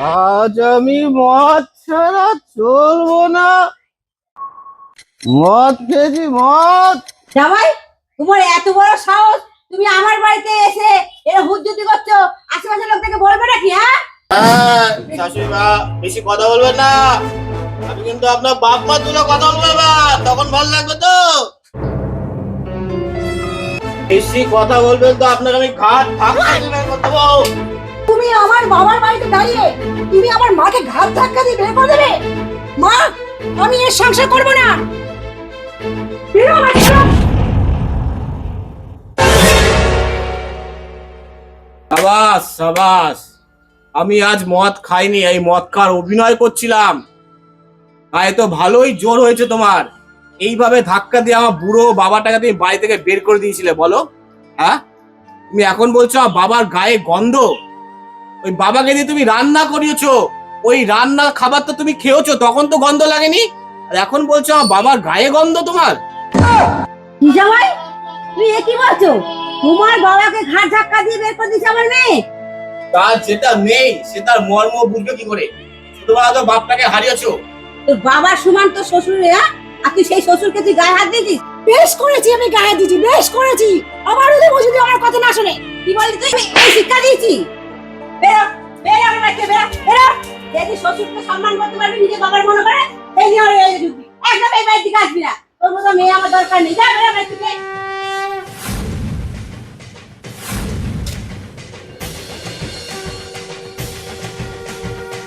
আজ আমি মদ ছাড়া চলবো না। মদ খেয়েছি মদ। জামাই, তোমার এত বড় সাহস, তুমি আমার বাড়িতে এসে এর হুজ্জতি করছো, আশেপাশের লোকটাকে বলবে নাকি? হ্যাঁ শাশুড়ি মা, বেশি কথা বলবেন না। আমি কিন্তু আপনার বাপ মা তুলে কথা বলবো এবার, তখন ভালো লাগবে তো। বেশি কথা বলবেন তো আপনাকে আমি ঘাট ধাক্কা দিয়ে বের করে দেবো। তুমি আমার বাবার বাড়িতে দাঁড়িয়ে তুমি আমার মাকে ঘাত ধাক্কা দিয়ে বের করে দেবে? মা, আমি এর সংসার করব না। বেরো আমার ঘর। সাবাস সাবাস, আমি আজ মদ খাইনি, এই মদ খাওয়ার অভিনয় করছিলাম। তাই তো ভালোই জোর হয়েছে তোমার। এইভাবে ধাক্কা দিয়ে আমার বুড়ো বাবাটাকে তুমি বাড়ি থেকে বের করে দিয়েছিলে বলো? হ্যাঁ, তুমি এখন বলছো আমার বাবার গায়ে গন্ধ। ওই বাবাকে দিয়ে তুমি রান্না করিয়েছো, ওই রান্নার খাবার তো তুমি খেয়েছো, তখন তো গন্ধ লাগেনি। আর এখন বলছো আমার বাবার গায়ে গন্ধ তোমার। কি জামাই, তুমি এ কি বলছো? তোমার বাবাকে ঘাট ধাক্কা দিয়ে বের করে দিয়েছে আমার মেয়ে? তার যেটা নেই সে তার মর্ম বুঝবে কি করে? ছোটবেলা তো বাপটাকে হারিয়েছো। তোর বাবার সমান তো শ্বশুর, হ্যাঁ? আর তুই সেই শ্বশুরকে তুই গায়ে হাত দিয়েছিস? বেশ করেছি, আমি গায়ে দিয়েছি, বেশ করেছি। আবারও দেবো যদি আমার কথা না শুনে। কি বললি তুই? এই শিক্ষা দিয়েছি। বেরো, বেরো আমার বাড়িতে, বেরো, বেরো। যদি শ্বশুরকে সম্মান করতে পারবি, নিজে বাবার মনে করে, এই নিয়ে ঢুকবি। একদম এই বাড়ির দিকে আসবি না। তোর মতো মেয়ে আমার দরকার নেই। যা বেরো বাড়ি থেকে।